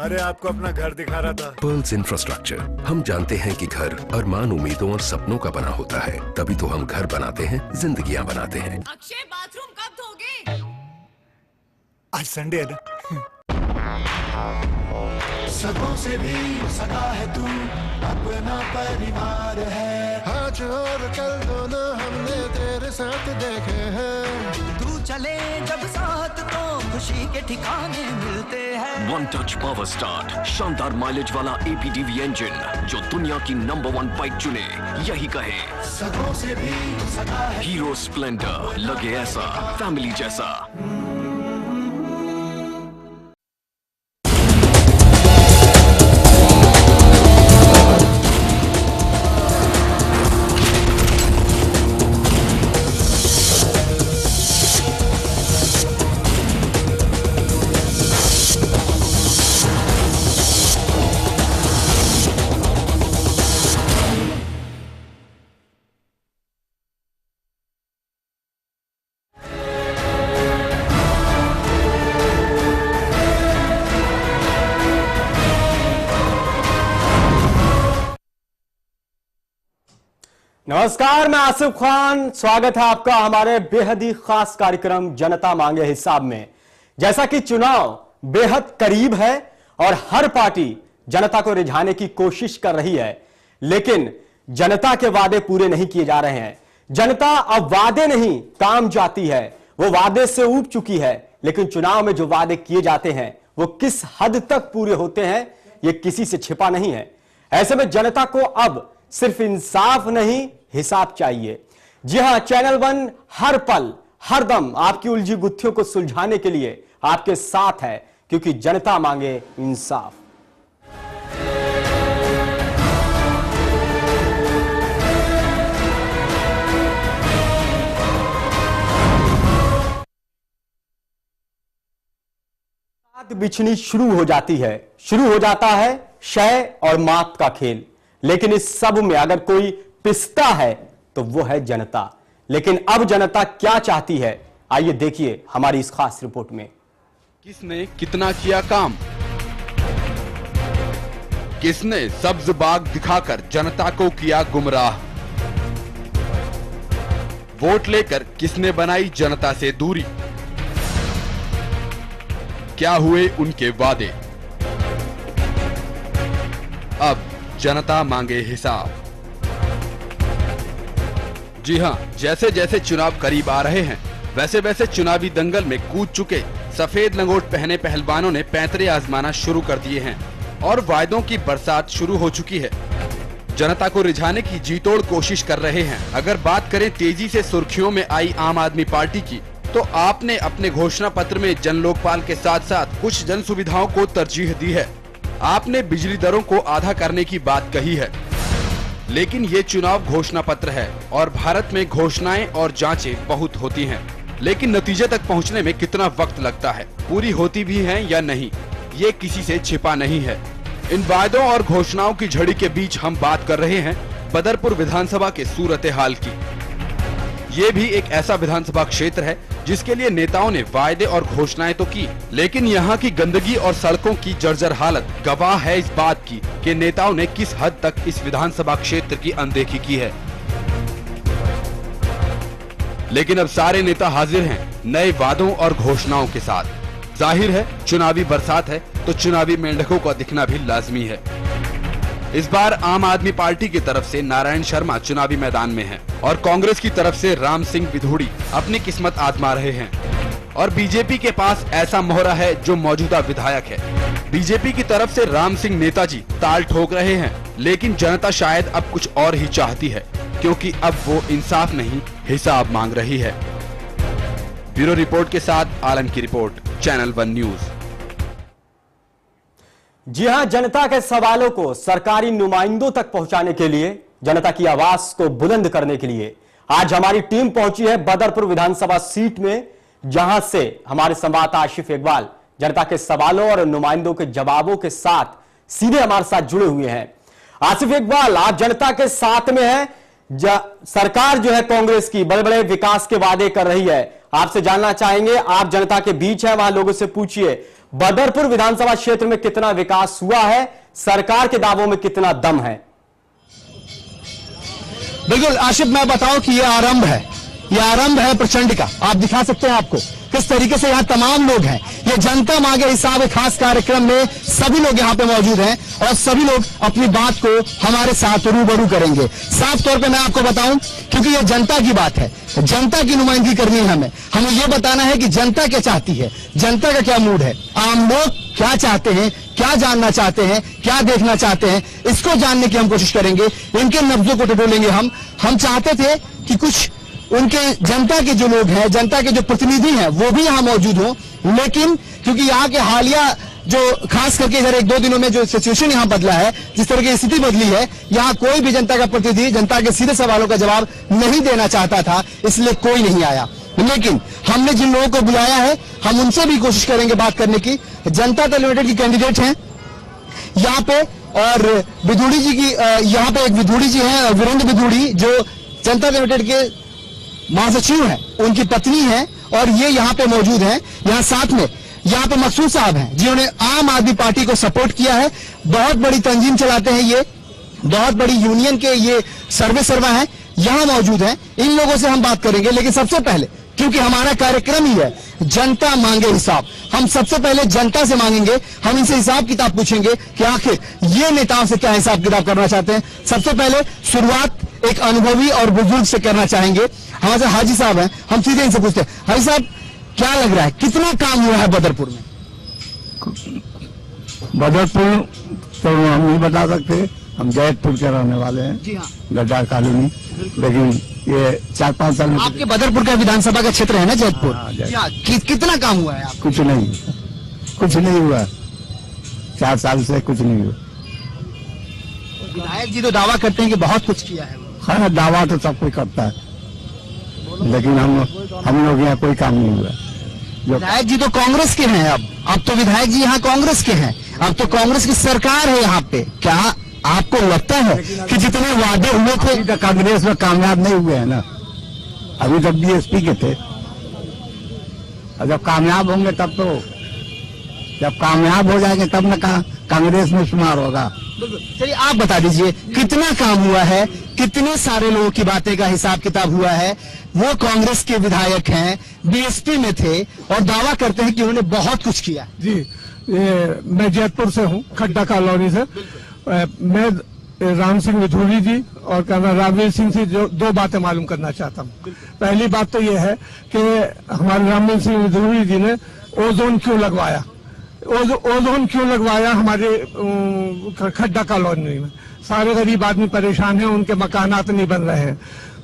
अरे आपको अपना घर दिखा रहा था। पर्ल्स इंफ्रास्ट्रक्चर, हम जानते हैं कि घर अरमान, उम्मीदों और सपनों का बना होता है, तभी तो हम घर बनाते हैं, जिंदगियां बनाते हैं। अक्षय, बाथरूम कब धोगे? आज संडे है ना। सगों से भी सगा है तू, अपना परिवार है। आज और कल दोनों हमने तेरे साथ देखे हैं। तू चले जब साथ तो खुशी के ठिकाने मिलते हैं। वन टच पावर स्टार्ट, शानदार माइलेज वाला APDV इंजन जो दुनिया की नंबर 1 बाइक चुने, यही कहे। सगों से भी सगा है। हीरो स्प्लेंडर, लगे ऐसा फैमिली जैसा। नमस्कार, मैं आसिफ खान। स्वागत है आपका हमारे बेहद ही खास कार्यक्रम जनता मांगे हिसाब में। जैसा कि चुनाव बेहद करीब है और हर पार्टी जनता को रिझाने की कोशिश कर रही है, लेकिन जनता के वादे पूरे नहीं किए जा रहे हैं। जनता अब वादे नहीं काम जाती है, वो वादे से ऊब चुकी है, लेकिन चुनाव में जो वादे किए जाते हैं वो किस हद तक पूरे होते हैं ये किसी से छिपा नहीं है। ऐसे में जनता को अब सिर्फ इंसाफ नहीं, हिसाब चाहिए। जी हां, चैनल 1 हर पल हर दम आपकी उलझी गुत्थियों को सुलझाने के लिए आपके साथ है, क्योंकि जनता मांगे इंसाफ। बिछनी शुरू हो जाती है, शुरू हो जाता है शय और मात का खेल। लेकिन इस सब में अगर कोई पिसता है तो वो है जनता। लेकिन अब जनता क्या चाहती है, आइए देखिए हमारी इस खास रिपोर्ट में। किसने कितना किया काम, किसने सब्ज बाग दिखाकर जनता को किया गुमराह, वोट लेकर किसने बनाई जनता से दूरी, क्या हुए उनके वादे, अब जनता मांगे हिसाब। जी हां, जैसे जैसे चुनाव करीब आ रहे हैं, वैसे वैसे चुनावी दंगल में कूद चुके सफेद लंगोट पहने पहलवानों ने पैंतरे आजमाना शुरू कर दिए हैं और वायदों की बरसात शुरू हो चुकी है। जनता को रिझाने की जीतोड़ कोशिश कर रहे हैं। अगर बात करें तेजी से सुर्खियों में आई आम आदमी पार्टी की, तो आपने अपने घोषणा पत्र में जन लोकपाल के साथ साथ कुछ जन सुविधाओं को तरजीह दी है। आपने बिजली दरों को आधा करने की बात कही है। लेकिन ये चुनाव घोषणा पत्र है और भारत में घोषणाएं और जांचें बहुत होती हैं, लेकिन नतीजे तक पहुंचने में कितना वक्त लगता है, पूरी होती भी हैं या नहीं, ये किसी से छिपा नहीं है। इन वायदों और घोषणाओं की झड़ी के बीच हम बात कर रहे हैं बदरपुर विधानसभा के सूरत हाल की। ये भी एक ऐसा विधानसभा क्षेत्र है जिसके लिए नेताओं ने वायदे और घोषणाएं तो की, लेकिन यहाँ की गंदगी और सड़कों की जर्जर हालत गवाह है इस बात की कि नेताओं ने किस हद तक इस विधानसभा क्षेत्र की अनदेखी की है। लेकिन अब सारे नेता हाजिर हैं नए वादों और घोषणाओं के साथ। जाहिर है चुनावी बरसात है तो चुनावी मेंढकों का दिखना भी लाजमी है। इस बार आम आदमी पार्टी की तरफ से नारायण शर्मा चुनावी मैदान में हैं और कांग्रेस की तरफ से राम सिंह विधूड़ी अपनी किस्मत आजमा रहे हैं और बीजेपी के पास ऐसा मोहरा है जो मौजूदा विधायक है। बीजेपी की तरफ से राम सिंह नेताजी ताल ठोक रहे हैं, लेकिन जनता शायद अब कुछ और ही चाहती है, क्योंकि अब वो इंसाफ नहीं हिसाब मांग रही है। ब्यूरो रिपोर्ट के साथ आलम की रिपोर्ट, चैनल 1 न्यूज। जी हां, जनता के सवालों को सरकारी नुमाइंदों तक पहुंचाने के लिए, जनता की आवाज को बुलंद करने के लिए आज हमारी टीम पहुंची है बदरपुर विधानसभा सीट में, जहां से हमारे संवाददाता आसिफ इकबाल जनता के सवालों और नुमाइंदों के जवाबों के साथ सीधे हमारे साथ जुड़े हुए हैं। आसिफ इकबाल, आप जनता के साथ में हैं। सरकार जो है कांग्रेस की बड़े बड़े विकास के वादे कर रही है, आपसे जानना चाहेंगे, आप जनता के बीच है, वहां लोगों से पूछिए बदरपुर विधानसभा क्षेत्र में कितना विकास हुआ है, सरकार के दावों में कितना दम है। बिल्कुल आशिफ, मैं बताऊं कि यह आरंभ है प्रचंड का। आप दिखा सकते हैं आपको किस तरीके से यहाँ तमाम लोग हैं। ये जनता मांगे हिसाब खास कार्यक्रम में सभी लोग यहाँ पे मौजूद हैं और सभी लोग अपनी बात को हमारे साथ रूबरू करेंगे। साफ तौर पे मैं आपको बताऊं, क्योंकि ये जनता की बात है, जनता की नुमाइंदगी करनी है हमें ये बताना है कि जनता क्या चाहती है, जनता का क्या मूड है, आम लोग क्या चाहते हैं, क्या जानना चाहते हैं, क्या देखना चाहते हैं, इसको जानने की हम कोशिश करेंगे। इनके नब्जों को टटोलेंगे हम चाहते थे कि कुछ उनके जनता के जो लोग हैं, जनता के जो प्रतिनिधि हैं, वो भी यहाँ मौजूद हों, लेकिन क्योंकि यहाँ के हालिया जो खास करके इधर 1-2 दिनों में जो सिचुएशन यहाँ बदला है, जिस तरह की स्थिति बदली है, यहाँ कोई भी जनता का प्रतिनिधि जनता के सीधे सवालों का जवाब नहीं देना चाहता था, इसलिए कोई नहीं आया। लेकिन हमने जिन लोगों को बुलाया है, हम उनसे भी कोशिश करेंगे बात करने की। जनता दल यूनाइटेड की कैंडिडेट हैं यहाँ पे, और विधूड़ी जी की यहाँ पे एक विधूड़ी जी हैं, वीरेंद्र विधूड़ी, जो जनता दल यूनाइटेड के महासचिव हैं, उनकी पत्नी है, और ये यहाँ पे मौजूद हैं। यहाँ साथ में यहाँ पे मकसूद साहब हैं, जिन्होंने आम आदमी पार्टी को सपोर्ट किया है, बहुत बड़ी तंजीम चलाते हैं, ये बहुत बड़ी यूनियन के ये सर्वा हैं, यहाँ मौजूद हैं। इन लोगों से हम बात करेंगे, लेकिन सबसे पहले, क्योंकि हमारा कार्यक्रम ही है जनता मांगे हिसाब, हम सबसे पहले जनता से मांगेंगे, हम इनसे हिसाब किताब पूछेंगे कि आखिर ये नेताओं से क्या हिसाब किताब करना चाहते हैं। सबसे पहले शुरुआत एक अनुभवी और बुजुर्ग से करना चाहेंगे। हमारे हाजी साहब हैं, हम सीधे इनसे पूछते हैं, हाजी साहब क्या लग रहा है, कितना काम हुआ है बदरपुर में? बदरपुर तो हम नहीं बता सकते, हम जैतपुर के रहने वाले हैं। जी हाँ, गड्ढा कॉलोनी, लेकिन ये 4-5 साल में आपके बदरपुर का विधानसभा का क्षेत्र है ना, जैतपुर। कितना काम हुआ है? कुछ नहीं हुआ, 4 साल से कुछ नहीं हुआ। विधायक जी तो दावा करते हैं कि बहुत कुछ किया है। हाँ, दावा तो सब कोई करता है, लेकिन हम लोग यहाँ कोई काम नहीं हुआ। विधायक जी तो कांग्रेस के हैं, अब तो विधायक जी यहाँ कांग्रेस के हैं, अब तो कांग्रेस की सरकार है यहाँ पे। क्या आपको लगता है कि जितने वादे हुए थे तो कांग्रेस में कामयाब नहीं हुए हैं ना, अभी तक बीएसपी के थे, और जब कामयाब होंगे तब तो, जब कामयाब हो जाएंगे तब न कांग्रेस में शुमार होगा। चलिए आप बता दीजिए कितना काम हुआ है, कितने सारे लोगों की बातें का हिसाब किताब हुआ है। वो कांग्रेस के विधायक हैं, बीएसपी में थे और दावा करते हैं कि उन्होंने बहुत कुछ किया। जी, मैं जैतपुर से हूँ, खड्डा कॉलोनी से। मैं राम सिंह विधूड़ी जी और कर्नल रामवीर सिंह से जो 2 बातें मालूम करना चाहता हूँ। पहली बात तो ये है कि हमारे रामवीर सिंह विधूड़ी जी ने ओजोन क्यों लगवाया, ओजोन क्यों लगवाया हमारे खड्डा कॉलोनी में। सारे गरीब आदमी परेशान हैं, उनके मकानात नहीं बन रहे हैं।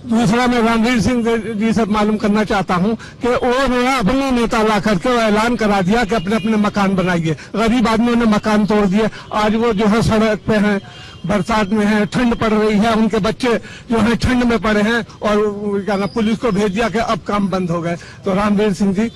दूसरा, मैं रणवीर सिंह जी से मालूम करना चाहता हूं कि उन्होंने अपने नेता ला करके ऐलान करा दिया कि अपने अपने मकान बनाइए। गरीब आदमियों ने मकान तोड़ दिए, आज वो जो है सड़क पे हैं, बरसात में है, ठंड पड़ रही है, उनके बच्चे जो है ठंड में पड़े हैं, और क्या ना पुलिस को भेज दिया कि अब काम बंद हो गए। तो रामवीर सिंह जी,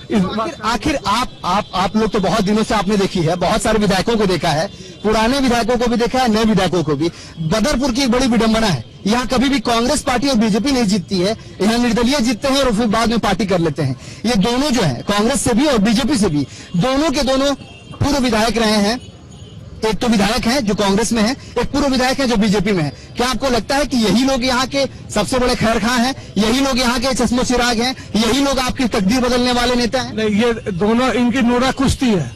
आखिर आप लोग तो बहुत दिनों से आपने देखी है, बहुत सारे विधायकों को देखा है, पुराने विधायकों को भी देखा है, नए विधायकों को भी। बदरपुर की एक बड़ी विडंबना है, यहाँ कभी भी कांग्रेस पार्टी और बीजेपी नहीं जीतती है, यहाँ निर्दलीय जीतते हैं और फिर बाद में पार्टी कर लेते हैं। ये दोनों जो है, कांग्रेस से भी और बीजेपी से भी, दोनों के दोनों पूर्व विधायक रहे हैं। एक तो विधायक है जो कांग्रेस में है, एक पूर्व विधायक है जो बीजेपी में है। क्या आपको लगता है कि यही लोग यहाँ के सबसे बड़े खैरखां हैं, यही लोग यहाँ के चश्मो चिराग हैं, यही लोग आपकी तकदीर बदलने वाले नेता हैं? नहीं, ये दोनों इनकी नूरा कुश्ती है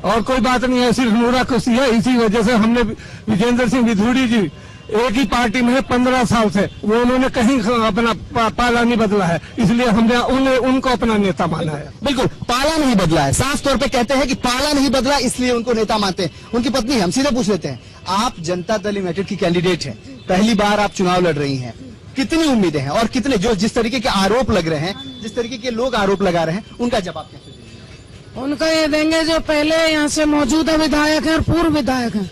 और कोई बात नहीं है, सिर्फ नूरा कुश्ती है। इसी वजह से हमने विजेंद्र सिंह विधूड़ी जी एक ही पार्टी में है 15 साल से, वो उन्होंने कहीं अपना पाला नहीं बदला है, इसलिए हमने उनको अपना नेता माना है। बिल्कुल, पाला नहीं बदला है, साफ तौर पे कहते हैं कि पाला नहीं बदला, इसलिए उनको नेता मानते हैं। उनकी पत्नी, हम सीधे पूछ लेते हैं, आप जनता दल यूनाइटेड की कैंडिडेट हैं, पहली बार आप चुनाव लड़ रही हैं, कितनी उम्मीदें हैं और कितने जो जिस तरीके के आरोप लग रहे हैं, जिस तरीके के लोग आरोप लगा रहे हैं, उनका जवाब कैसे देंगे? उनका ये देंगे जो पहले यहाँ से मौजूदा विधायक है और पूर्व विधायक है,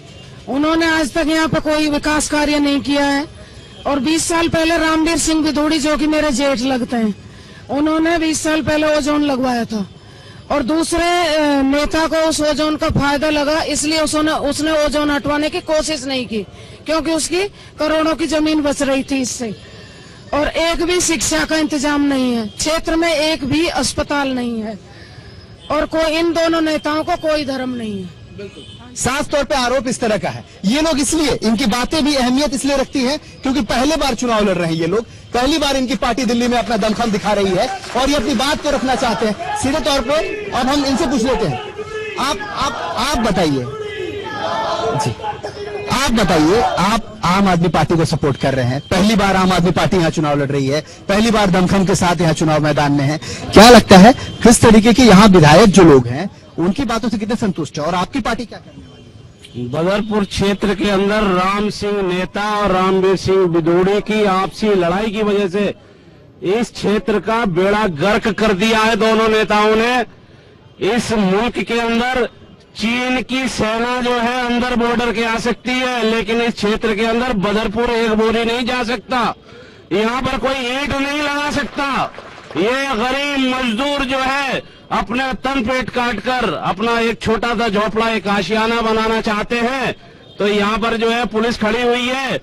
उन्होंने आज तक यहाँ पे कोई विकास कार्य नहीं किया है। और 20 साल पहले रामवीर सिंह विधूड़ी, जो कि मेरे जेठ लगते हैं, उन्होंने 20 साल पहले ओजोन लगवाया था और दूसरे नेता को उस ओजोन का फायदा लगा, इसलिए उसने ओजोन हटवाने की कोशिश नहीं की, क्योंकि उसकी करोड़ों की जमीन बच रही थी इससे। और एक भी शिक्षा का इंतजाम नहीं है क्षेत्र में, एक भी अस्पताल नहीं है। और कोई इन दोनों नेताओं को कोई धर्म नहीं है। साफ तौर पे आरोप इस तरह का है। ये लोग इसलिए, इनकी बातें भी अहमियत इसलिए रखती हैं क्योंकि पहले बार चुनाव लड़ रहे हैं ये लोग, पहली बार इनकी पार्टी दिल्ली में अपना दमखम दिखा रही है और ये अपनी बात को रखना चाहते हैं सीधे तौर पर। अब हम इनसे पूछ लेते हैं, आप बताइए जी, आप बताइए, आप आम आदमी पार्टी को सपोर्ट कर रहे हैं, पहली बार आम आदमी पार्टी यहाँ चुनाव लड़ रही है, पहली बार दमखम के साथ यहाँ चुनाव मैदान में है, क्या लगता है किस तरीके के यहाँ विधायक जो लोग हैं उनकी बातों से कितने संतुष्ट है और आपकी पार्टी क्या करने वाली है? बदरपुर क्षेत्र के अंदर राम सिंह नेता और रामवीर सिंह बिदोड़ी की आपसी लड़ाई की वजह से इस क्षेत्र का बेड़ा गर्क कर दिया है दोनों नेताओं ने। इस मुल्क के अंदर चीन की सेना जो है अंदर बॉर्डर के आ सकती है, लेकिन इस क्षेत्र के अंदर बदरपुर एक बोरी नहीं जा सकता, यहाँ पर कोई ईंट नहीं लगा सकता। ये गरीब मजदूर जो है अपने तन पेट काट कर अपना एक छोटा सा झोपड़ा, एक आशियाना बनाना चाहते हैं, तो यहाँ पर जो है पुलिस खड़ी हुई है,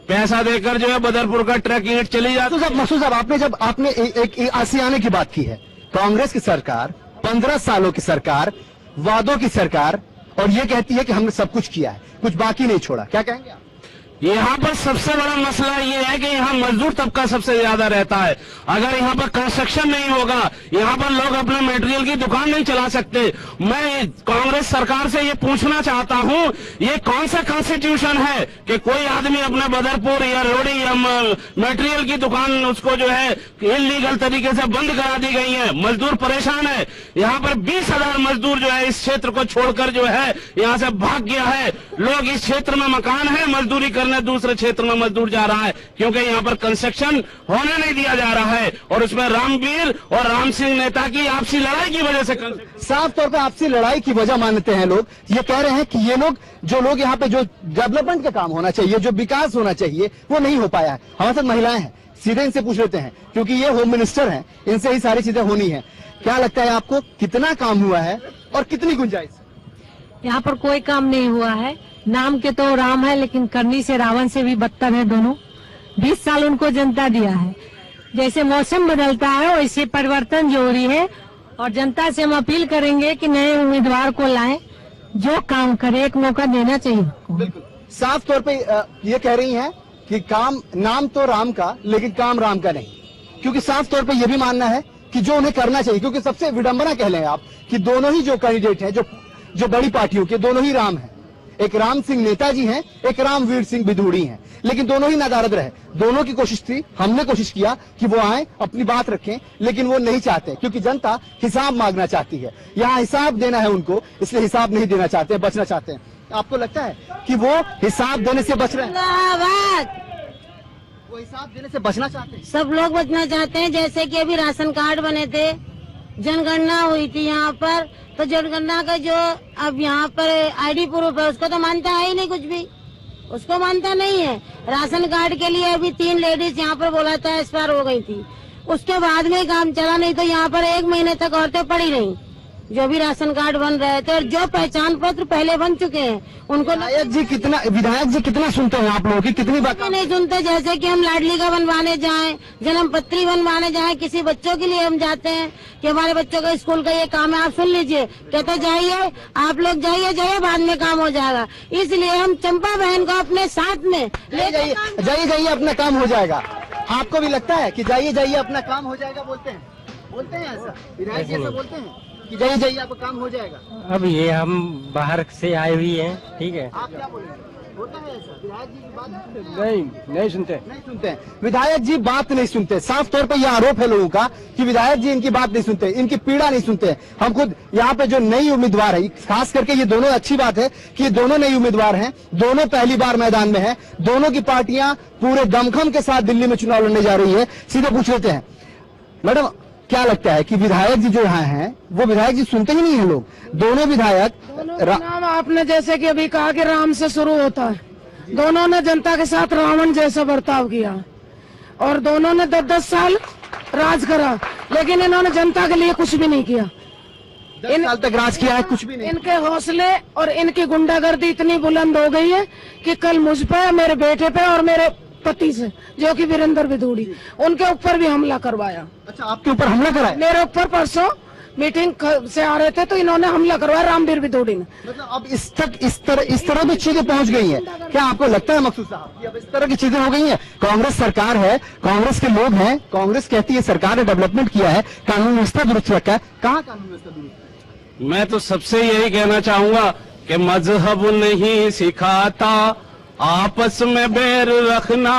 पैसा देकर जो है बदरपुर का ट्रक ईंट चली जाती है। मसूद साहब, आपने एक आशियाने की बात की है, कांग्रेस की सरकार 15 सालों की सरकार, वादों की सरकार, और ये कहती है कि हमने सब कुछ किया है, कुछ बाकी नहीं छोड़ा, क्या कहेंगे आप? यहाँ पर सबसे बड़ा मसला ये है कि यहाँ मजदूर तबका सबसे ज्यादा रहता है। अगर यहाँ पर कंस्ट्रक्शन नहीं होगा, यहाँ पर लोग अपने मटेरियल की दुकान नहीं चला सकते। मैं कांग्रेस सरकार से ये पूछना चाहता हूँ, ये कौन सा कॉन्स्टिट्यूशन है कि कोई आदमी अपने बदरपुर या रोड़ी या मटेरियल की दुकान उसको जो है इलीगल तरीके से बंद करा दी गई है। मजदूर परेशान है। यहाँ पर 20,000 मजदूर जो है इस क्षेत्र को छोड़कर जो है यहाँ से भाग गया है। लोग इस क्षेत्र में मकान है, मजदूरी करने दूसरे क्षेत्र में मजदूर जा रहा है क्योंकि यहाँ पर कंस्ट्रक्शन होने नहीं दिया जा रहा है, और उसमें रामवीर और राम सिंह नेता की आपसी लड़ाई की वजह से साफ तौर पे आपसी लड़ाई की वजह मानते हैं लोग। ये कह रहे हैं कि ये लोग जो लोग यहाँ पे जो डेवलपमेंट का काम होना चाहिए, जो विकास होना चाहिए, वो नहीं हो पाया है। हमारे साथ महिलाएं हैं, सीधे इनसे पूछ लेते हैं क्योंकि ये होम मिनिस्टर हैं, इनसे ही सारी चीजें होनी है। क्या लगता है आपको, कितना काम हुआ है और कितनी गुंजाइश? यहाँ पर कोई काम नहीं हुआ है। नाम के तो राम है लेकिन करनी से रावण से भी बदतर है दोनों। 20 साल उनको जनता दिया है। जैसे मौसम बदलता है वैसे परिवर्तन जरूरी है, और जनता से हम अपील करेंगे कि नए उम्मीदवार को लाएं, जो काम करे, एक मौका देना चाहिए। बिल्कुल साफ तौर पे ये कह रही हैं कि काम, नाम तो राम का लेकिन काम राम का नहीं, क्योंकि साफ तौर पे ये भी मानना है कि जो उन्हें करना चाहिए, क्योंकि सबसे विडंबना कह लें आप कि दोनों ही जो कैंडिडेट हैं, जो बड़ी पार्टियों के, दोनों ही राम हैं। एक राम सिंह नेताजी हैं, एक रामवीर सिंह बिधूड़ी हैं, लेकिन दोनों ही नादारद रहे। दोनों की कोशिश थी, हमने कोशिश किया कि वो आए, अपनी बात रखें, लेकिन वो नहीं चाहते क्योंकि जनता हिसाब मांगना चाहती है। यहाँ हिसाब देना है उनको, इसलिए हिसाब नहीं देना चाहते, बचना चाहते हैं। आपको लगता है कि वो हिसाब देने से बच रहे हैं? वो हिसाब देने से बचना चाहते हैं? सब लोग बचना चाहते हैं। जैसे कि अभी राशन कार्ड बने थे, जनगणना हुई थी यहाँ पर, तो जनगणना का जो अब यहाँ पर आईडी प्रूफ है उसको तो मानता है ही नहीं, कुछ भी उसको मानता नहीं है। राशन कार्ड के लिए अभी 3 लेडीज यहाँ पर बोला था एक्सपायर हो गई थी, उसके बाद में काम चला नहीं, तो यहाँ पर 1 महीने तक औरतें पड़ी रहीं, जो भी राशन कार्ड बन रहे थे और जो पहचान पत्र पहले बन चुके हैं उनको। विधायक जी कितना सुनते हैं आप लोगों की, कितनी बात नहीं सुनते। जैसे कि हम लाडली का बनवाने जाएं, जन्म पत्री बनवाने जाएं, किसी बच्चों के लिए हम जाते हैं कि हमारे बच्चों का स्कूल का ये काम है, आप सुन लीजिए, कहते जाइए आप लोग, जाइए बाद में काम हो जाएगा। इसलिए हम चंपा बहन को अपने साथ में ले जाइए अपना काम हो जाएगा। आपको भी लगता है कि जाइए अपना काम हो जाएगा? बोलते हैं ऐसा, विधायक जी ऐसा बोलते हैं कि जाइए आपका काम हो जाएगा? अब ये हम बाहर से आए हुए हैं, ठीक है। आप क्या बोलेंगे? होता है ऐसा? विधायक जी की बात नहीं सुनते हैं। विधायक जी बात नहीं सुनते। साफ तौर पे ये आरोप है लोगों का कि विधायक जी इनकी बात नहीं सुनते, इनकी पीड़ा नहीं सुनते। हम खुद यहाँ पे जो नई उम्मीदवार है, खास करके ये दोनों, अच्छी बात है कि ये दोनों नई उम्मीदवार हैं, दोनों पहली बार मैदान में है, दोनों की पार्टियां पूरे दमखम के साथ दिल्ली में चुनाव लड़ने जा रही है। सीधे पूछ लेते हैं, मैडम क्या लगता है कि विधायक जी जो यहाँ हैं वो विधायक जी सुनते ही नहीं है लोग? दोनों विधायक, नाम आपने जैसे कि अभी कहा कि राम से शुरू होता है, दोनों ने जनता के साथ रावण जैसा बर्ताव किया और दोनों ने 10-10 साल राज करा, लेकिन इन्होंने जनता के लिए कुछ भी नहीं किया। 10 साल तक राज किया है, कुछ भी नहीं। इनके हौसले और इनकी गुंडागर्दी इतनी बुलंद हो गई है कि कल मुझ पे, मेरे बेटे पे और मेरे पति से, जो कि वीरेंद्र बिधूड़ी, उनके ऊपर भी हमला करवाया। अच्छा, आपके ऊपर हमला कराया? मेरे ऊपर परसों मीटिंग से आ रहे थे तो इन्होंने हमला करवाया रामवीर विदोड़ी ने। मतलब अब इस तरह की चीजें पहुंच गई हैं, क्या आपको लगता है मकसूद साहब कि अब इस तरह की चीजें हो गई हैं? कांग्रेस सरकार है, कांग्रेस के लोग हैं, कांग्रेस कहती है सरकार ने डेवलपमेंट किया है, कानून व्यवस्था दुरुस्त रखा है, कहाँ कानून व्यवस्था दुरुस्त? मैं तो सबसे यही कहना चाहूंगा कि मजहब नहीं सिखाता आपस में बैर रखना,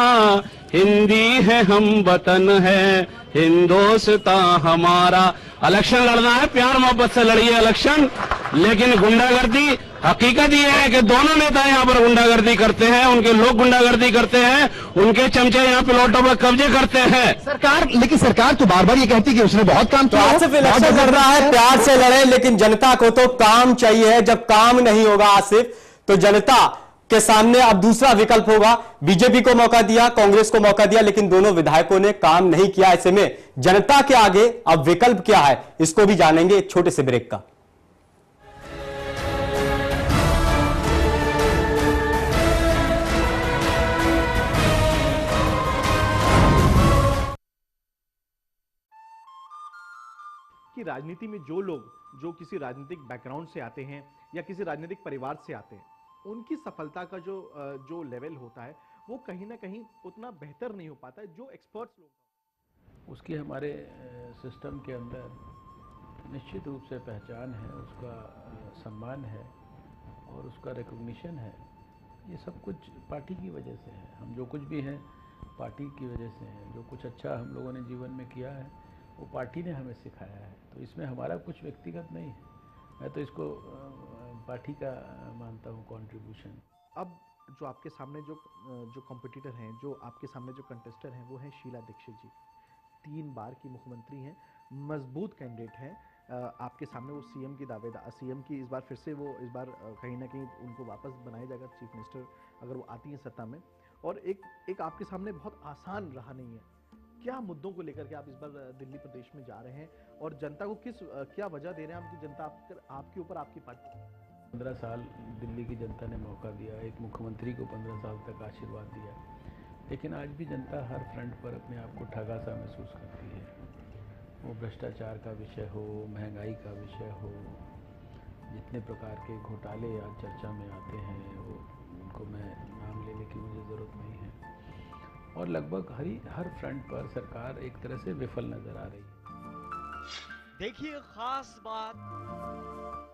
हिंदी है हम वतन है हिंदुस्तान हमारा। इलेक्शन लड़ना है, प्यार मोहब्बत से लड़िए इलेक्शन, लेकिन गुंडागर्दी, हकीकत ये है कि दोनों नेता यहाँ पर गुंडागर्दी करते हैं, उनके लोग गुंडागर्दी करते हैं, उनके चमचे यहाँ प्लॉटों पर कब्जे करते हैं। सरकार, लेकिन सरकार तो बार बार ये कहती है कि उसने बहुत काम किया। आसिफ इलेक्शन लड़ रहा है, प्यार से लड़े, लेकिन जनता को तो काम चाहिए है। जब काम नहीं होगा आसिफ, तो जनता के सामने अब दूसरा विकल्प होगा। बीजेपी को मौका दिया, कांग्रेस को मौका दिया, लेकिन दोनों विधायकों ने काम नहीं किया। ऐसे में जनता के आगे अब विकल्प क्या है, इसको भी जानेंगे एक छोटे से ब्रेक का। कि राजनीति में जो लोग जो किसी राजनीतिक बैकग्राउंड से आते हैं या किसी राजनीतिक परिवार से आते हैं, उनकी सफलता का जो लेवल होता है वो कहीं ना कहीं उतना बेहतर नहीं हो पाता है जो एक्सपर्ट्स लोग। उसकी हमारे सिस्टम के अंदर निश्चित रूप से पहचान है, उसका सम्मान है और उसका रिकॉग्निशन है। ये सब कुछ पार्टी की वजह से है। हम जो कुछ भी हैं पार्टी की वजह से हैं। जो कुछ अच्छा हम लोगों ने जीवन में किया है वो पार्टी ने हमें सिखाया है, तो इसमें हमारा कुछ व्यक्तिगत नहीं है। मैं तो इसको पार्टी का मानता हूँ कंट्रीब्यूशन। अब जो आपके सामने जो कॉम्पिटिटर हैं, जो आपके सामने जो कंटेस्टर हैं, वो हैं शीला दीक्षित जी। 3 बार की मुख्यमंत्री हैं, मजबूत कैंडिडेट हैं। आपके सामने वो सीएम की दावेदार, सीएम की इस बार फिर से वो इस बार कहीं ना कहीं उनको वापस बनाया जाएगा चीफ मिनिस्टर अगर वो आती हैं सत्ता में। और एक आपके सामने बहुत आसान रहा नहीं है। क्या मुद्दों को लेकर के आप इस बार दिल्ली प्रदेश में जा रहे हैं और जनता को क्या वजह दे रहे हैं आपकी जनता आपके ऊपर, आपकी पार्टी? 15 साल दिल्ली की जनता ने मौका दिया, एक मुख्यमंत्री को 15 साल तक आशीर्वाद दिया, लेकिन आज भी जनता हर फ्रंट पर अपने आप को ठगा सा महसूस करती है। वो भ्रष्टाचार का विषय हो, महंगाई का विषय हो, जितने प्रकार के घोटाले आज चर्चा में आते हैं वो उनको मैं नाम लेने की मुझे ज़रूरत नहीं है। और लगभग हर फ्रंट पर सरकार एक तरह से विफल नजर आ रही है। देखिए खास बात,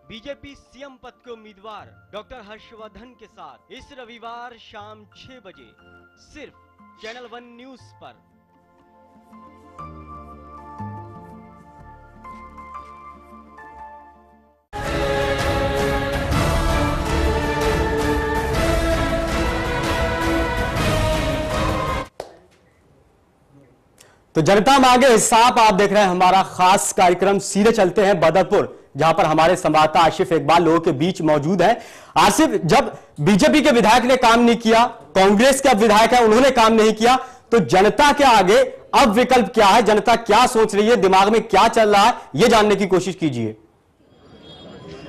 बीजेपी सीएम पद के उम्मीदवार डॉक्टर हर्षवर्धन के साथ इस रविवार शाम 6 बजे सिर्फ चैनल 1 न्यूज पर। तो जनता मांगे हिसाब आप देख रहे हैं हमारा खास कार्यक्रम। सीधे चलते हैं बदरपुर, जहां पर हमारे संवाददाता आसिफ इकबाल लोगों के बीच मौजूद है। आसिफ, जब बीजेपी के विधायक ने काम नहीं किया, कांग्रेस के विधायक है उन्होंने काम नहीं किया, तो जनता के आगे अब विकल्प क्या है? जनता क्या सोच रही है, दिमाग में क्या चल रहा है, यह जानने की कोशिश कीजिए।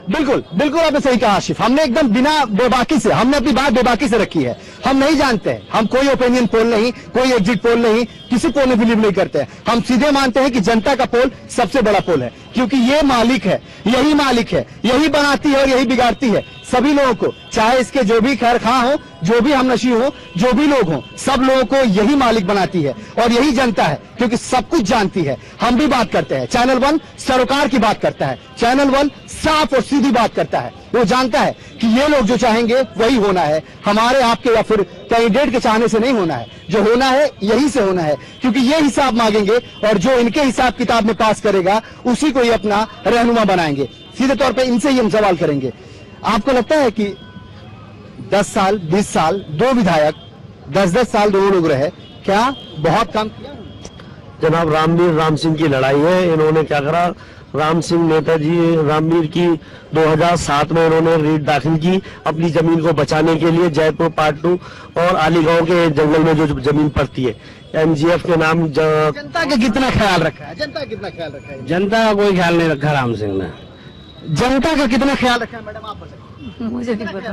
बिल्कुल बिल्कुल आपने सही कहा आशिफ। हमने एकदम बिना बेबाकी से, हमने अपनी बात बेबाकी से रखी है। हम नहीं जानते हैं, हम कोई ओपिनियन पोल नहीं, कोई एग्जिट पोल नहीं, किसी पोल में बिलीव नहीं करते हैं। हम सीधे मानते हैं कि जनता का पोल सबसे बड़ा पोल है, क्योंकि ये मालिक है, यही मालिक है, यही बनाती है और यही बिगाड़ती है सभी लोगों को, चाहे इसके जो भी खैर खा हो, जो भी हमनशी हो, जो भी लोग हो, सब लोगों को यही मालिक बनाती है और यही जनता है, क्योंकि सब कुछ जानती है। हम भी बात करते हैं, चैनल 1 सरोकार की बात करता है, चैनल 1 साफ और सीधी बात करता है। वो जानता है कि ये लोग जो चाहेंगे वही होना है, हमारे आपके या फिर कैंडिडेट के चाहने से नहीं होना है। जो होना है यही से होना है, क्योंकि ये हिसाब मांगेंगे और जो इनके हिसाब किताब में पास करेगा उसी को ये अपना रहनुमा बनाएंगे। सीधे तौर पर इनसे ही हम सवाल करेंगे, आपको लगता है कि 10 साल 20 साल 2 विधायक 10-10 साल 2 लोग रहे, क्या बहुत काम किया? जनाब रामवीर राम सिंह की लड़ाई है। इन्होंने क्या करा, राम सिंह नेताजी रामवीर की 2007 में इन्होंने रीट दाखिल की अपनी जमीन को बचाने के लिए, जयपुर पार्ट 2 और आलीगांव के जंगल में जो जमीन पड़ती है, एमजीएफ के नाम। जनता का कितना ख्याल रखा है? जनता का कितना ख्याल रखा है? जनता का कोई ख्याल नहीं रखा राम सिंह ने। जनता का कितना ख्याल रखा है मैडम, आप बताइए। मुझे नहीं पता।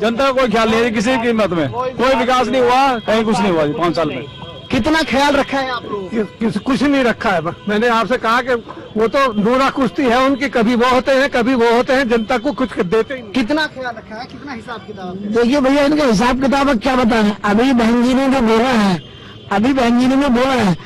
जनता का कोई ख्याल नहीं है किसी कीमत में, कोई विकास नहीं हुआ, कहीं कुछ नहीं हुआ 5 साल में। कितना ख्याल रखा है आप लोगों? कुछ नहीं रखा है। मैंने आपसे कहा कि वो तो नूरा कुश्ती है उनकी, कभी वो होते हैं कभी वो होते हैं, जनता को कुछ देते ही नहीं। कितना ख्याल रखा है, कितना हिसाब किताब? देखिए भैया, इनका हिसाब किताब क्या बताएं। अभी बहन जी ने जो बोला है,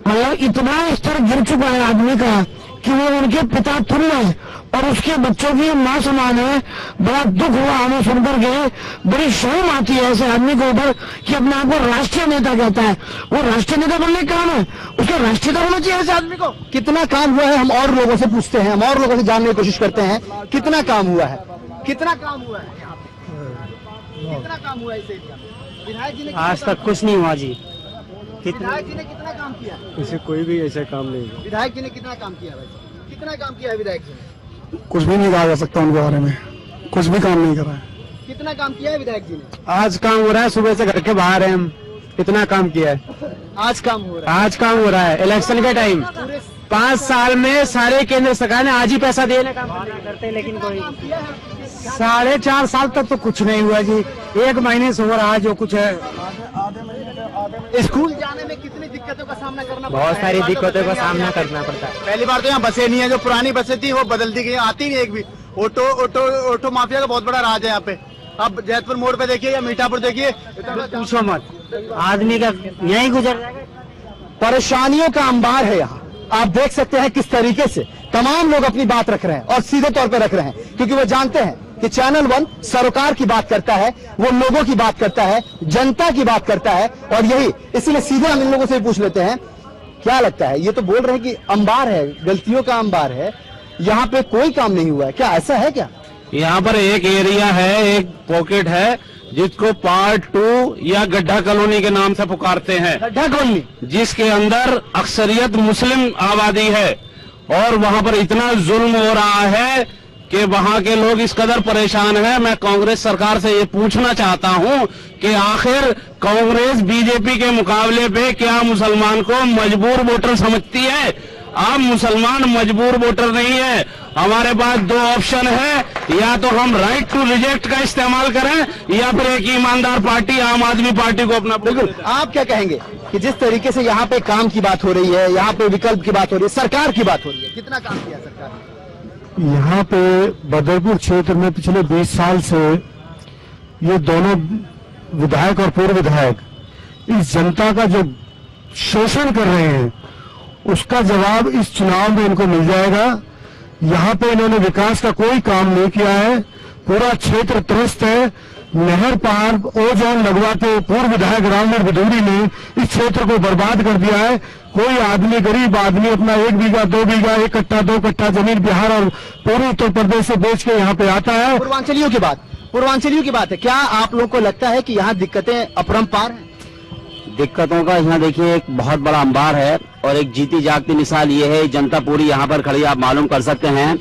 मतलब इतना स्तर गिर चुका है आदमी का कि वो उनके पिता तुल्य है और उसके बच्चों की मां समान है। बड़ा दुख हुआ हमें सुनकर के, बड़ी शर्म आती है ऐसे आदमी के ऊपर कि अपने आप को राष्ट्रीय नेता कहता है। वो राष्ट्रीय नेता बनने का काम है, उसके राष्ट्रीयता होना चाहिए ऐसे आदमी को। कितना काम हुआ है हम और लोगों से पूछते हैं, हम और लोगों से जानने की कोशिश करते हैं, कितना काम हुआ है, कितना काम हुआ है यहाँ पे, कितना काम हुआ है इस एरिया में? विधायक जी ने आज तक कुछ नहीं हुआ जी। विधायक जी ने कितना काम किया? इसे कोई भी ऐसा काम नहीं। विधायक जी ने कितना काम किया भाई? कितना काम किया है विधायक जी ने? कुछ भी नहीं कहा जा सकता उनके बारे में, कुछ भी काम नहीं कर रहा है। कितना काम किया है विधायक जी ने? आज काम हो रहा है, सुबह से घर के बाहर है हम। कितना काम किया है? आज काम हो रहा है। आज काम हो रहा है इलेक्शन के टाइम। 5 साल में सारे केंद्र सरकार ने आज ही पैसा देने का करते, लेकिन कोई 4.5 साल तक तो कुछ नहीं हुआ जी। 1 महीने से हो रहा है जो कुछ है। स्कूल जाने में कितनी दिक्कतों का सामना करना पड़ता है? बहुत सारी दिक्कतों का सामना करना पड़ता है। पहली बार तो यहाँ बसें नहीं है, जो पुरानी बसें थी वो बदल दी गई, आती नहीं एक भी। ऑटो माफिया का बहुत बड़ा राज है यहाँ पे। अब जैतपुर मोड़ पे देखिए या मीठापुर देखिए, पूछो मत, आदमी का यही गुजर जाएगा। परेशानियों का अंबार है यहाँ। आप देख सकते हैं किस तरीके से तमाम लोग अपनी बात रख रहे हैं और सीधे तौर पर रख रहे हैं, क्योंकि वो जानते हैं कि चैनल 1 सरोकार की बात करता है, वो लोगों की बात करता है, जनता की बात करता है। और यही इसलिए सीधे हम इन लोगों से पूछ लेते हैं, क्या लगता है? ये तो बोल रहे हैं कि अंबार है, गलतियों का अंबार है, यहाँ पे कोई काम नहीं हुआ है, क्या ऐसा है क्या? यहाँ पर एक एरिया है, एक पॉकेट है जिसको पार्ट 2 या गड्ढा कॉलोनी के नाम से पुकारते हैं। गड्ढा कॉलोनी, जिसके अंदर अक्सरियत मुस्लिम आबादी है और वहाँ पर इतना जुल्म हो रहा है कि वहाँ के लोग इस कदर परेशान हैं। मैं कांग्रेस सरकार से ये पूछना चाहता हूँ कि आखिर कांग्रेस बीजेपी के मुकाबले पे क्या मुसलमान को मजबूर वोटर समझती है? आप मुसलमान मजबूर वोटर नहीं है। हमारे पास 2 ऑप्शन है, या तो हम राइट टू रिजेक्ट का इस्तेमाल करें या फिर एक ईमानदार पार्टी आम आदमी पार्टी को अपना। बिल्कुल, आप क्या कहेंगे कि जिस तरीके से यहाँ पे काम की बात हो रही है, यहाँ पे विकल्प की बात हो रही है, सरकार की बात हो रही है, कितना काम किया सरकार ने? यहाँ पे बदरपुर क्षेत्र में पिछले 20 साल से ये दोनों विधायक और पूर्व विधायक इस जनता का जो शोषण कर रहे हैं उसका जवाब इस चुनाव में इनको मिल जाएगा। यहाँ पे इन्होंने विकास का कोई काम नहीं किया है, पूरा क्षेत्र त्रस्त है। नहर पार ओजोन लगवा के पूर्व विधायक रामवीर विधूरी ने इस क्षेत्र को बर्बाद कर दिया है। कोई आदमी, गरीब आदमी अपना 1 बीघा 2 बीघा 1 कट्टा 2 कट्टा जमीन बिहार और पूर्वी उत्तर प्रदेश से बेच के यहाँ पे आता है। पूर्वांचलियों की बात है। क्या आप लोगों को लगता है कि यहाँ दिक्कतें अपरंपार हैं? दिक्कतों का यहाँ देखिए एक बहुत बड़ा अंबार है और एक जीती जागती मिसाल ये है, जनता पूरी यहाँ पर खड़ी, आप मालूम कर सकते हैं।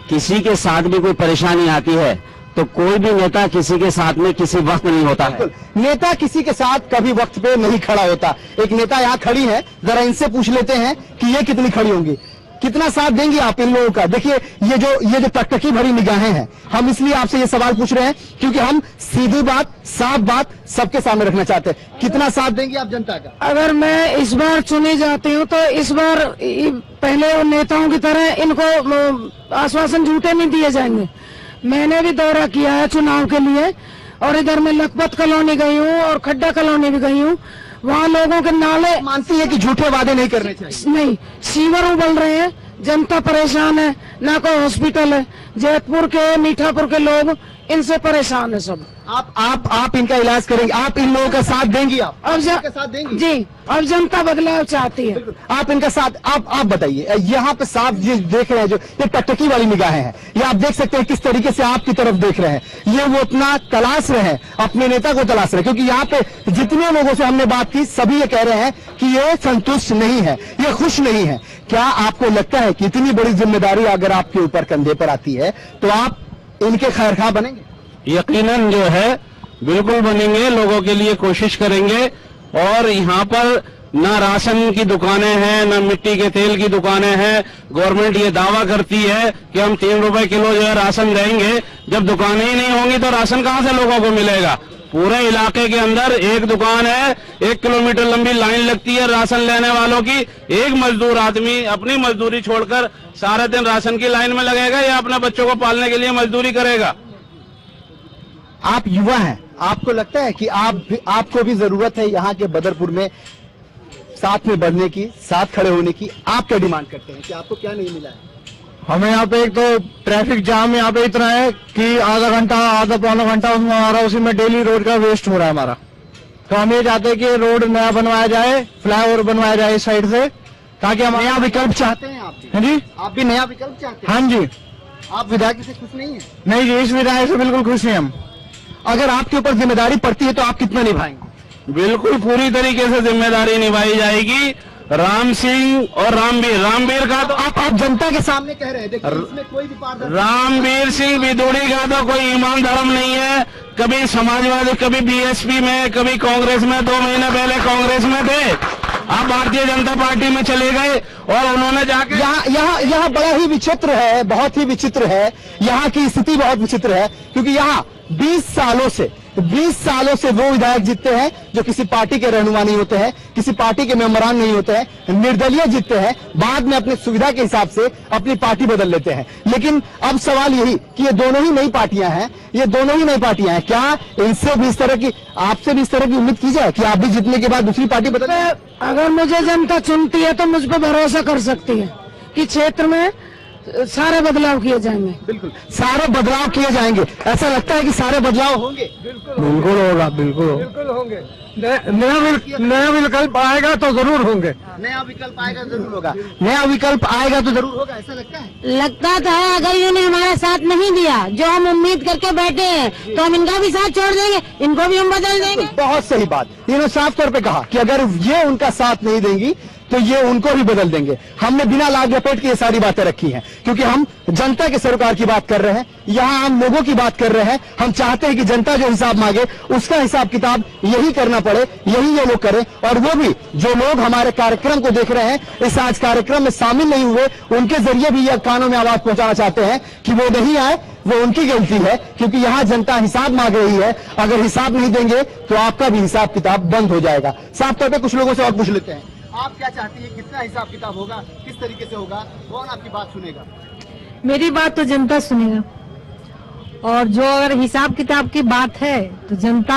किसी के साथ भी कोई परेशानी आती है तो कोई भी नेता किसी के साथ में किसी वक्त नहीं होता है। नेता किसी के साथ कभी वक्त पे नहीं खड़ा होता। एक नेता यहाँ खड़ी है, जरा इनसे पूछ लेते हैं कि ये कितनी खड़ी होंगी, कितना साथ देंगी आप इन लोगों का? देखिए ये जो टकटकी भरी निगाहें हैं, हम इसलिए आपसे ये सवाल पूछ रहे हैं क्योंकि हम सीधी बात, साफ बात सबके सामने रखना चाहते हैं। कितना साथ देंगी आप जनता का? अगर मैं इस बार चुनी जाती हूँ तो इस बार पहले नेताओं की तरह इनको आश्वासन झूठे नहीं दिए जाएंगे। मैंने भी दौरा किया है चुनाव के लिए और इधर मैं लखपत कॉलोनी गई हूँ और खड्डा कॉलोनी भी गई हूँ। वहाँ लोगों के नाले, मानती है कि झूठे वादे नहीं करने चाहिए? नहीं, सीवर उबल रहे हैं, जनता परेशान है, ना कोई हॉस्पिटल है। जैतपुर के, मीठापुर के लोग इनसे परेशान है सब। आप इनका इलाज करेंगे, आप इन लोगों का साथ देंगी? आप इनका साथ देंगी? जी, अब जनता बदलाव चाहती है। आप इनका साथ, आप बताइए। यहाँ पे साफ देख रहे हैं जो ये टकटकी वाली निगाहें हैं, ये आप देख सकते हैं किस तरीके से आपकी तरफ देख रहे हैं। ये वो अपना तलाश रहे हैं, अपने नेता को तलाश रहे हैं, क्योंकि यहाँ पे जितने लोगों से हमने बात की सभी ये कह रहे हैं कि ये संतुष्ट नहीं है, ये खुश नहीं है। क्या आपको लगता है कि इतनी बड़ी जिम्मेदारी अगर आपके ऊपर कंधे पर आती है तो आप इनके खैरखा बनेंगे? यकीनन जो है बिल्कुल बनेंगे, लोगों के लिए कोशिश करेंगे। और यहाँ पर ना राशन की दुकानें हैं, ना मिट्टी के तेल की दुकानें हैं। गवर्नमेंट ये दावा करती है कि हम 3 रुपए किलो जो है राशन देंगे। जब दुकानें ही नहीं होंगी तो राशन कहाँ से लोगों को मिलेगा? पूरे इलाके के अंदर एक दुकान है, 1 किलोमीटर लंबी लाइन लगती है राशन लेने वालों की। एक मजदूर आदमी अपनी मजदूरी छोड़कर सारे दिन राशन की लाइन में लगेगा या अपने बच्चों को पालने के लिए मजदूरी करेगा? आप युवा हैं, आपको लगता है कि आपको भी जरूरत है यहाँ के बदरपुर में साथ में बढ़ने की, साथ खड़े होने की? आप क्या डिमांड करते हैं कि आपको क्या नहीं मिला है? हमें यहाँ पे एक तो ट्रैफिक जाम यहाँ पे इतना है कि आधा घंटा आधा पौना घंटा हमारा उसी में डेली रोड का वेस्ट हो रहा है हमारा। तो हम ये चाहते हैं कि रोड नया बनवाया जाए, फ्लाईओवर बनवाया जाए इस साइड से, ताकि हम नया विकल्प चाहते हैं। आप हाँ जी, आप भी नया विकल्प चाहते हैं? हाँ जी। आप विधायक से खुश नहीं है? नहीं जी, इस विधायक से बिल्कुल खुश हैं हम। अगर आपके ऊपर जिम्मेदारी पड़ती है तो आप कितना निभाएंगे? बिल्कुल पूरी तरीके से जिम्मेदारी निभाई जाएगी। राम सिंह और रामवीर का तो आप जनता के सामने कह रहे हैं, देखिए इसमें कोई भी पारदर्शिता। रामवीर सिंह विदुड़ी का तो कोई ईमान धर्म नहीं है। कभी समाजवादी, कभी बीएसपी में, कभी कांग्रेस में, 2 महीने पहले कांग्रेस में थे, अब भारतीय जनता पार्टी में चले गए और उन्होंने जाके यहाँ बड़ा ही विचित्र है, बहुत ही विचित्र है। यहाँ की स्थिति बहुत विचित्र है क्योंकि यहाँ 20 सालों से वो विधायक जीतते हैं जो किसी पार्टी के रहनुमा नहीं होते हैं, किसी पार्टी के मेंबरान नहीं होते हैं, निर्दलीय जीतते हैं, बाद में अपनी सुविधा के हिसाब से अपनी पार्टी बदल लेते हैं। लेकिन अब सवाल यही कि ये दोनों ही नई पार्टियां हैं, क्या इनसे भी इस तरह की, आपसे भी इस तरह की उम्मीद की जाए कि आप भी जीतने के बाद दूसरी पार्टी बदले? अगर मुझे जनता चुनती है तो मुझ पर भरोसा कर सकती है कि क्षेत्र में सारे बदलाव किए जाएंगे। बिल्कुल सारे बदलाव किए जाएंगे। ऐसा लगता है कि सारे बदलाव होंगे? बिल्कुल होगा, बिल्कुल होंगे। नया विकल्प आएगा तो जरूर होंगे। नया विकल्प आएगा जरूर होगा। नया विकल्प आएगा तो जरूर होगा, ऐसा लगता है? लगता था अगर इन्होंने हमारा साथ नहीं दिया जो हम उम्मीद करके बैठे हैं तो हम इनका भी साथ छोड़ देंगे, इनको भी हम बदल देंगे। बहुत सही बात, इन्होंने साफ तौर पे कहा कि अगर ये उनका साथ नहीं देंगी तो ये उनको भी बदल देंगे। हमने बिना लाग लपेट के ये सारी बातें रखी हैं क्योंकि हम जनता के सरोकार की बात कर रहे हैं, यहाँ हम लोगों की बात कर रहे हैं। हम चाहते हैं कि जनता जो हिसाब मांगे उसका हिसाब किताब यही करना पड़े, यही ये लोग करें। और वो भी जो लोग हमारे कार्यक्रम को देख रहे हैं, इस आज कार्यक्रम में शामिल नहीं हुए, उनके जरिए भी यह कानों में आवाज पहुंचाना चाहते हैं कि वो नहीं आए, वो उनकी गलती है क्योंकि यहाँ जनता हिसाब मांग रही है। अगर हिसाब नहीं देंगे तो आपका भी हिसाब किताब बंद हो जाएगा। साफ तौर पर कुछ लोगों से और पूछ लेते हैं, आप क्या चाहती है, कितना हिसाब किताब होगा, किस तरीके से होगा, कौन आपकी बात सुनेगा? मेरी बात तो जनता सुनेगा, और जो अगर हिसाब किताब की बात है तो जनता,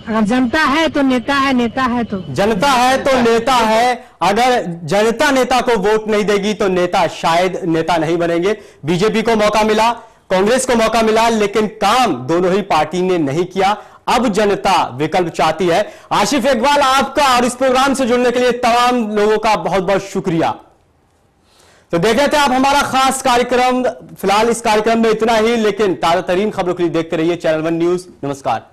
अगर जनता है तो नेता है, नेता है तो जनता है तो नेता है। अगर जनता नेता को वोट नहीं देगी तो नेता शायद नेता नहीं बनेंगे। बीजेपी को मौका मिला, कांग्रेस को मौका मिला, लेकिन काम दोनों ही पार्टी ने नहीं किया। अब जनता विकल्प चाहती है। आशिफ इकबाल, आपका और इस प्रोग्राम से जुड़ने के लिए तमाम लोगों का बहुत बहुत शुक्रिया। तो देख रहे थे आप हमारा खास कार्यक्रम। फिलहाल इस कार्यक्रम में इतना ही, लेकिन ताजा तरीन खबरों के लिए देखते रहिए चैनल 1 न्यूज। नमस्कार।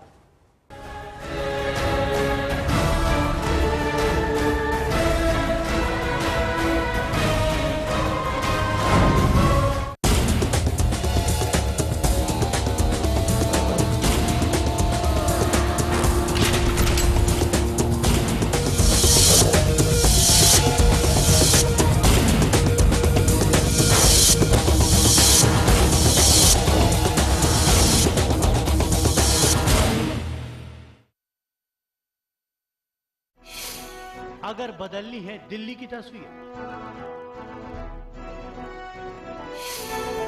अगर बदलनी है दिल्ली की तस्वीर,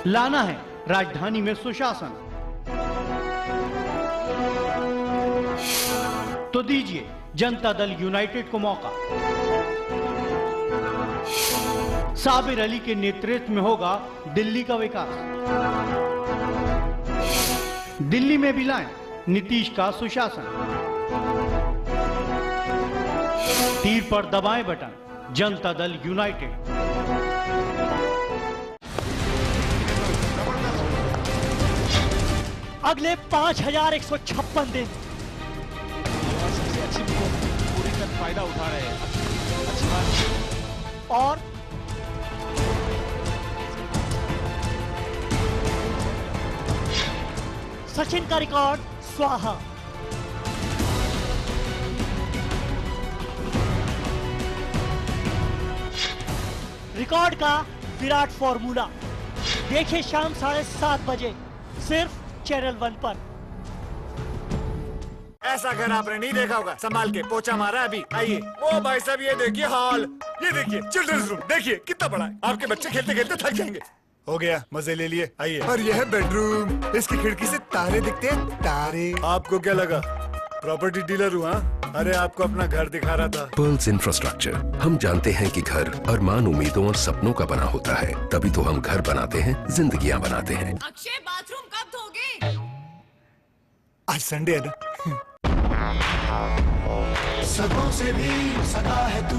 लाना है राजधानी में सुशासन, तो दीजिए जनता दल यूनाइटेड को मौका। साबिर अली के नेतृत्व में होगा दिल्ली का विकास। दिल्ली में भी लाएं नीतीश का सुशासन। तीर पर दबाएं बटन, जनता दल यूनाइटेड। अगले 5156 दिन सबसे अच्छी पूरी तक फायदा उठा रहे हैं। अच्छी बात। और सचिन का रिकॉर्ड स्वाहा। रिकॉर्ड का विराट फॉर्मूला देखिए शाम 7:30 बजे सिर्फ चैनल 1 पर। ऐसा घर आपने नहीं देखा होगा। संभाल के पोछा मारा अभी। आइए। ओ भाई साहब ये देखिए हॉल, ये देखिए चिल्ड्रंस रूम, देखिए कितना बड़ा है। आपके बच्चे खेलते खेलते थक जाएंगे। हो गया, मजे ले लिए। आइए। और यह है बेडरूम, इसकी खिड़की से तारे दिखते हैं, तारे। आपको क्या लगा प्रॉपर्टी डीलर हुआ? अरे आपको अपना घर दिखा रहा था। पर्ल्स इंफ्रास्ट्रक्चर, हम जानते हैं कि घर अरमान, उम्मीदों और सपनों का बना होता है, तभी तो हम घर बनाते हैं, जिंदगियां बनाते हैं। अक्षय बाथरूम कब धोगे? आज संडे है ना। सगों से भी सगा है तू,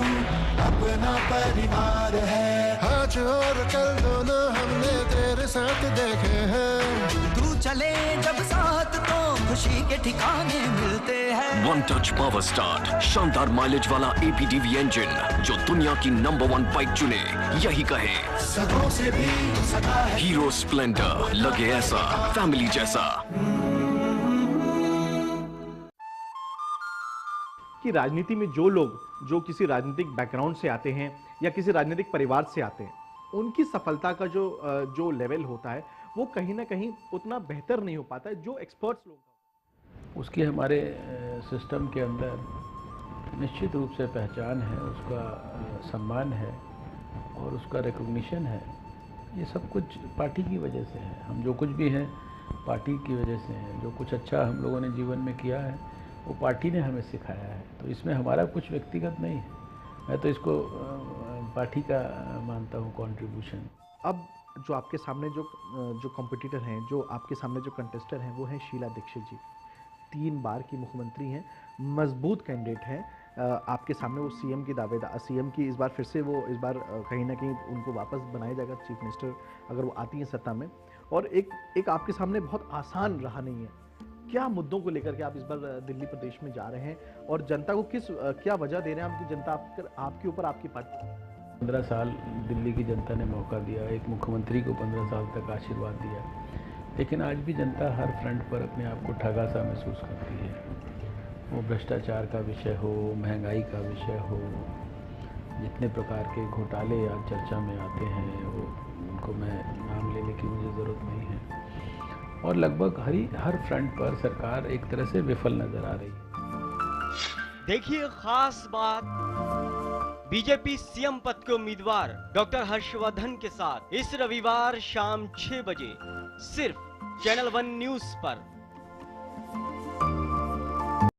अपना परिवार है। आज और कल दोनों हमने तेरे साथ देखे हैं। तू चले जब साथ तो खुशी के ठिकाने मिलते हैं। वन टच पावर स्टार्ट, शानदार माइलेज वाला APDV इंजन जो दुनिया की नंबर 1 बाइक चुने, यही कहे। सगों से भी सगा है। हीरो स्प्लेंडर, लगे ऐसा फैमिली जैसा। कि राजनीति में जो लोग जो किसी राजनीतिक बैकग्राउंड से आते हैं या किसी राजनीतिक परिवार से आते हैं, उनकी सफलता का जो लेवल होता है वो कहीं ना कहीं उतना बेहतर नहीं हो पाता है जो एक्सपर्ट्स लोग। उसकी हमारे सिस्टम के अंदर निश्चित रूप से पहचान है, उसका सम्मान है और उसका रिकॉग्निशन है। ये सब कुछ पार्टी की वजह से है। हम जो कुछ भी हैं पार्टी की वजह से हैं। जो कुछ अच्छा हम लोगों ने जीवन में किया है वो पार्टी ने हमें सिखाया है। तो इसमें हमारा कुछ व्यक्तिगत नहीं है, मैं तो इसको पार्टी का मानता हूँ कंट्रीब्यूशन। अब जो आपके सामने जो कॉम्पिटिटर हैं, जो आपके सामने जो कंटेस्टर हैं, वो हैं शीला दीक्षित जी। 3 बार की मुख्यमंत्री हैं, मजबूत कैंडिडेट हैं। आपके सामने वो सीएम की दावेदार, सीएम की इस बार फिर से वो इस बार कहीं ना कहीं उनको वापस बनाया जाएगा चीफ मिनिस्टर अगर वो आती हैं सत्ता में। और एक आपके सामने बहुत आसान रहा नहीं है। क्या मुद्दों को लेकर के आप इस बार दिल्ली प्रदेश में जा रहे हैं और जनता को क्या वजह दे रहे हैं आपकी जनता आपके ऊपर, आपकी पार्टी? 15 साल दिल्ली की जनता ने मौका दिया, एक मुख्यमंत्री को 15 साल तक आशीर्वाद दिया, लेकिन आज भी जनता हर फ्रंट पर अपने आप को ठगा सा महसूस करती है। वो भ्रष्टाचार का विषय हो, महंगाई का विषय हो, जितने प्रकार के घोटाले आज चर्चा में आते हैं वो उनको मैं नाम लेने की मुझे ज़रूरत नहीं है। और लगभग हर फ्रंट पर सरकार एक तरह से विफल नजर आ रही है। देखिए खास बात, बीजेपी सीएम पद के उम्मीदवार डॉक्टर हर्षवर्धन के साथ इस रविवार शाम 6 बजे सिर्फ चैनल 1 न्यूज पर।